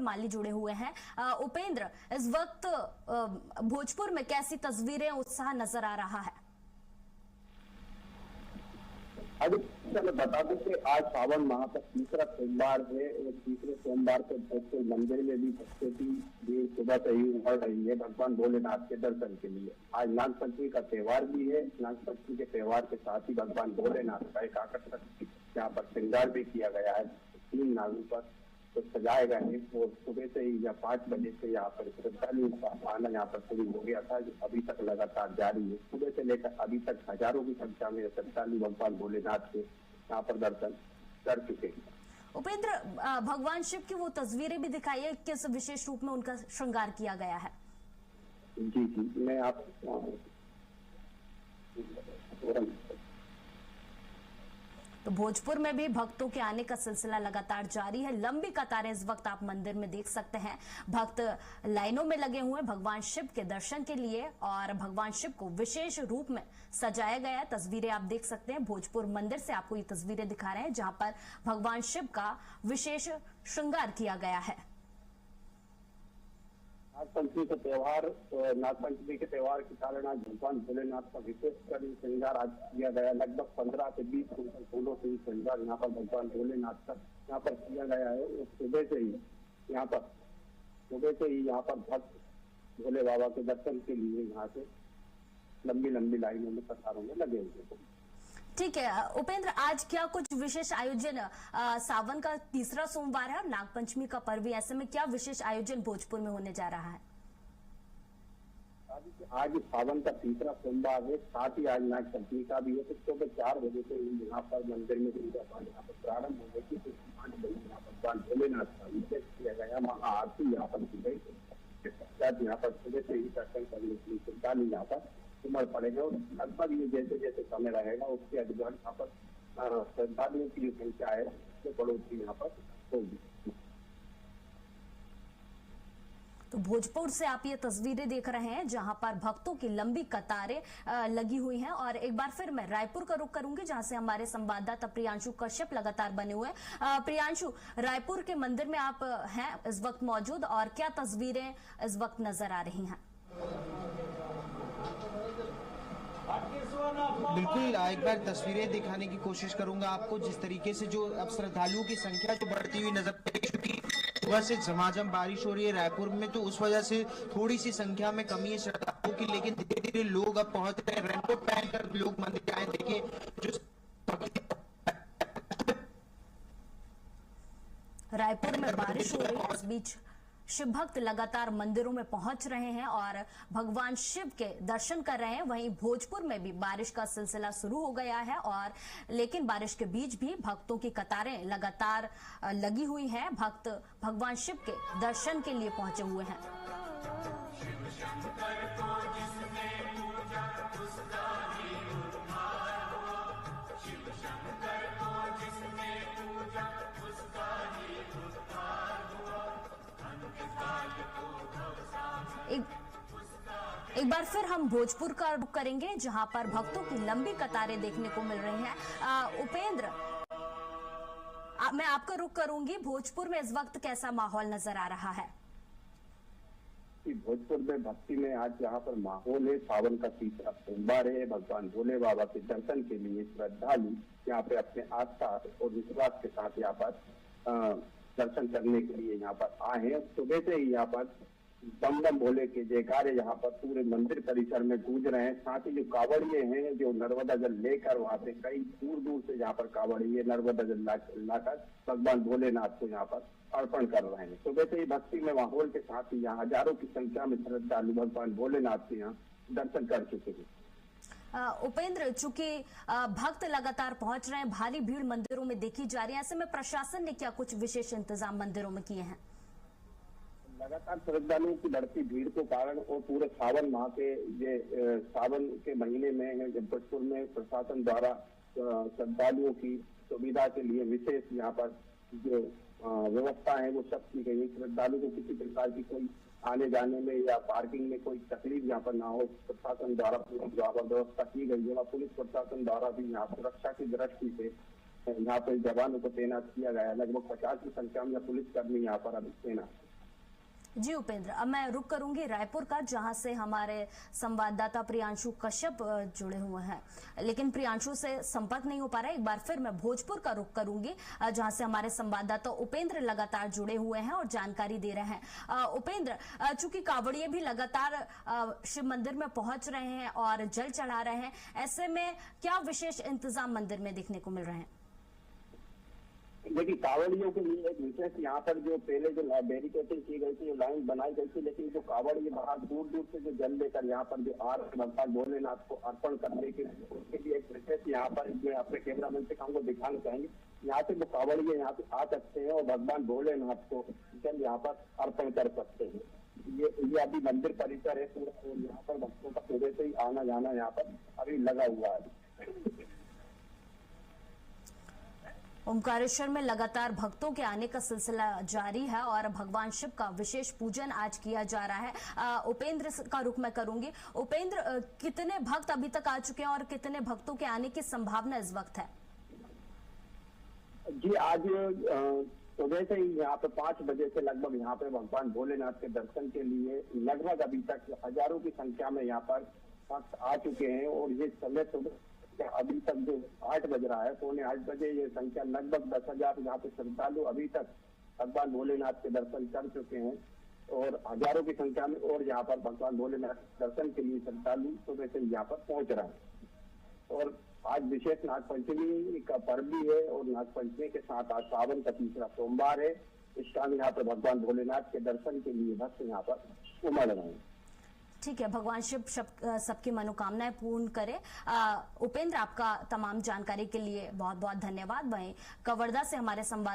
माली जुड़े हुए हैं। उपेंद्र, इस वक्त भोजपुर में कैसी तस्वीरें, उत्साह नजर आ रहा है? मैं बता दूं कि आज सावन माह का तीसरा सोमवार है और तीसरे सोमवार को भोजपुर मंदिर में भी भक्तों की भीड़ सुबह से ही उमड़ रही है भगवान भोलेनाथ के दर्शन के लिए। आज नाग पंचमी का त्योहार भी है। नाग पंचमी के त्योहार के साथ ही भगवान भोलेनाथ का एक आकर्षक यहाँ पर श्रृंगार भी किया गया है। 3 नागों पर तो सजाए गए हैं और सुबह से ही या 5 बजे से यहाँ पर श्रद्धालुओं का आना यहाँ पर शुरू हो गया था, जो अभी तक लगातार जारी है। सुबह से लेकर अभी तक हजारों की संख्या में श्रद्धालु भगवान भोलेनाथ के यहाँ पर दर्शन कर चुके हैं। उपेंद्र, भगवान शिव की वो तस्वीरें भी दिखाइए, किस विशेष रूप में उनका श्रृंगार किया गया है? जी जी, मैं आप तो भोजपुर में भी भक्तों के आने का सिलसिला लगातार जारी है। लंबी कतारें इस वक्त आप मंदिर में देख सकते हैं। भक्त लाइनों में लगे हुए भगवान शिव के दर्शन के लिए और भगवान शिव को विशेष रूप में सजाया गया। तस्वीरें आप देख सकते हैं। भोजपुर मंदिर से आपको ये तस्वीरें दिखा रहे हैं जहां पर भगवान शिव का विशेष श्रृंगार किया गया है। नागपंचमी के त्योहार के कारण आज भगवान भोलेनाथ का विशेषकर श्रृंगार आज किया गया। लगभग 15 से 20 कुंटल फूलों से श्रृंगार यहाँ पर भगवान भोलेनाथ का यहाँ पर किया गया है। और सुबह से ही यहाँ पर भक्त भोले बाबा के दर्शन के लिए यहाँ से लंबी लंबी लाइनों में कतारों में लगे हुए हैं। ठीक है उपेंद्र, आज क्या कुछ विशेष आयोजन, सावन का तीसरा सोमवार है और नागपंचमी का पर्व, ऐसे में क्या विशेष आयोजन भोजपुर में होने जा रहा है? आज सावन का तीसरा सोमवार है, साथ ही आज नागपंचमी का भी है। तो सुबह 4 बजे से यहाँ पर मंदिर में पूजा पाठ यहाँ पर प्रारंभ हो गई थी। 5 बजे यहाँ पर भगवान भोलेनाथ का अभिषेक किया गया। महाआरती यहाँ पर की गई। यहाँ पर सुबह से ही दर्शन करने के लिए श्रद्धालु यहाँ पर उमड़ पड़ेगा और लगभग ये जैसे जैसे समय रहेगा उसके अधिकार यहाँ पर श्रद्धालुओं की जो संख्या है वो बढ़ोतरी यहाँ पर होगी। तो भोजपुर से आप ये तस्वीरें देख रहे हैं जहां पर भक्तों की लंबी कतारें लगी हुई हैं। और एक बार फिर मैं रायपुर का रुख करूंगी जहां से हमारे संवाददाता प्रियांशु कश्यप लगातार बने हुए हैं। प्रियांशु, रायपुर के मंदिर में आप हैं इस वक्त मौजूद और क्या तस्वीरें इस वक्त नजर आ रही हैं? बिल्कुल, एक बार तस्वीरें दिखाने की कोशिश करूंगा आपको। जिस तरीके से जो अब श्रद्धालुओं की संख्या जो बढ़ती हुई नजर आ रही है, सुबह से झमाझम बारिश हो रही है रायपुर में, तो उस वजह से थोड़ी सी संख्या में कमी है श्रद्धालुओं की। लेकिन धीरे धीरे लोग अब पहुंच रहे हैं। रेनकोट पहनकर लोग मंदिर आए। देखिए जो रायपुर में बारिश हो रही है, इस बीच शिव भक्त लगातार मंदिरों में पहुंच रहे हैं और भगवान शिव के दर्शन कर रहे हैं। वहीं भोजपुर में भी बारिश का सिलसिला शुरू हो गया है और लेकिन बारिश के बीच भी भक्तों की कतारें लगातार लगी हुई हैं। भक्त भगवान शिव के दर्शन के लिए पहुंचे हुए हैं। एक बार फिर हम भोजपुर का रुख करेंगे जहां पर भक्तों की लंबी कतारें देखने को मिल रही हैं। उपेंद्र, मैं आपका रुख करूंगी। भोजपुर में इस वक्त कैसा माहौल नजर आ रहा है? भोजपुर में भक्ति में आज यहाँ पर माहौल है। सावन का तीसरा सोमवार है। भगवान भोले बाबा के दर्शन के लिए श्रद्धालु यहाँ पे अपने आस्था और विश्वास के साथ यहाँ पर दर्शन करने के लिए यहाँ पर आए हैं। सुबह से ही यहाँ पर दम दम भोले के जयकारे यहाँ पर पूरे मंदिर परिसर में गूंज रहे हैं। साथ ही जो कावड़िए हैं जो नर्मदा जल लेकर वहां से कई दूर दूर से यहाँ पर कावड़िए नर्मदा जल लाकर भगवान भोलेनाथ को यहाँ पर अर्पण कर रहे हैं। सुबह से ही भक्ति में माहौल के साथ ही यहाँ हजारों की संख्या में श्रद्धालु भगवान भोलेनाथ के यहाँ दर्शन कर चुके हैं। उपेंद्र, चूंकि भक्त लगातार पहुंच रहे हैं, भारी भीड़ मंदिरों में देखी जा रही है, ऐसे में प्रशासन ने क्या कुछ विशेष इंतजाम मंदिरों में किए हैं? लगातार श्रद्धालुओं की बढ़ती भीड़ के कारण और पूरे सावन माह के सावन के महीने में भोजपुर में प्रशासन द्वारा श्रद्धालुओं की सुविधा के लिए विशेष यहाँ पर जो व्यवस्था है वो सब की गई है। श्रद्धालु को किसी प्रकार की कोई आने जाने में या पार्किंग में कोई तकलीफ यहाँ पर ना हो, प्रशासन द्वारा पूरी व्यवस्था की गई है। पुलिस प्रशासन द्वारा भी यहाँ सुरक्षा की दृष्टि से यहाँ पर जवानों को तैनात किया गया है। लगभग 50 की संख्या में पुलिसकर्मी यहाँ पर अभी तैनात जी उपेंद्र, अब मैं रुक करूंगी रायपुर का, जहां से हमारे संवाददाता प्रियांशु कश्यप जुड़े हुए हैं, लेकिन प्रियांशु से संपर्क नहीं हो पा रहा है। एक बार फिर मैं भोजपुर का रुक करूंगी, जहां से हमारे संवाददाता उपेंद्र लगातार जुड़े हुए हैं और जानकारी दे रहे हैं। उपेंद्र, चूंकि कांवड़िए भी लगातार शिव मंदिर में पहुंच रहे हैं और जल चढ़ा रहे हैं, ऐसे में क्या विशेष इंतजाम मंदिर में देखने को मिल रहे हैं? देखिए, कांवड़ियों के लिए एक विशेष यहाँ पर जो पहले जो बैरिकेडिंग की गई थी, लाइन बनाई गई थी, लेकिन जो कांवड़िए बाहर दूर दूर से जो जल लेकर यहाँ पर जो आ रहे भगवान भोलेनाथ को अर्पण करने के लिए, उसके लिए एक विशेष यहाँ पर मैं अपने कैमरामैन से हमको दिखाना चाहेंगे। यहाँ से वो कांवड़िए यहाँ पे आ सकते हैं और भगवान भोलेनाथ को जल यहाँ पर अर्पण कर सकते हैं। ये अभी मंदिर परिसर है पूरा, और यहाँ पर भक्तों का सुबह से ही आना जाना यहाँ पर अभी लगा हुआ है। ओमकारेश्वर में लगातार भक्तों के आने का सिलसिला जारी है और भगवान शिव का विशेष पूजन आज किया जा रहा है। उपेंद्र का रुख मैं करूंगी। उपेंद्र, कितने भक्त अभी तक आ चुके हैं और कितने भक्तों के आने की संभावना इस वक्त है? जी, आज सुबह से ही यहाँ पे 5 बजे से लगभग यहाँ पे भगवान भोलेनाथ के दर्शन के लिए लगभग अभी तक हजारों की संख्या में यहाँ पर भक्त आ चुके हैं। और ये समय सुबह अभी तक जो 8 बज रहा है, 7:45 बजे, ये संख्या लगभग 10,000 यहाँ पे श्रद्धालु अभी तक भगवान भोलेनाथ के दर्शन कर चुके हैं। और हजारों की संख्या में और यहाँ पर भगवान भोलेनाथ के दर्शन के लिए श्रद्धालु सुबह से यहाँ पर पहुंच रहे हैं। और आज विशेष नागपंचमी का पर्व भी है, और नागपंचमी के साथ आज सावन का तीसरा सोमवार है। इस टाइम यहाँ पर भगवान भोलेनाथ के दर्शन के लिए भक्त यहाँ पर उमड़ रहे हैं। ठीक है, भगवान शिव सबकी मनोकामनाएं पूर्ण करे। उपेंद्र, आपका तमाम जानकारी के लिए बहुत बहुत धन्यवाद। वहीं कवर्धा से हमारे संवाद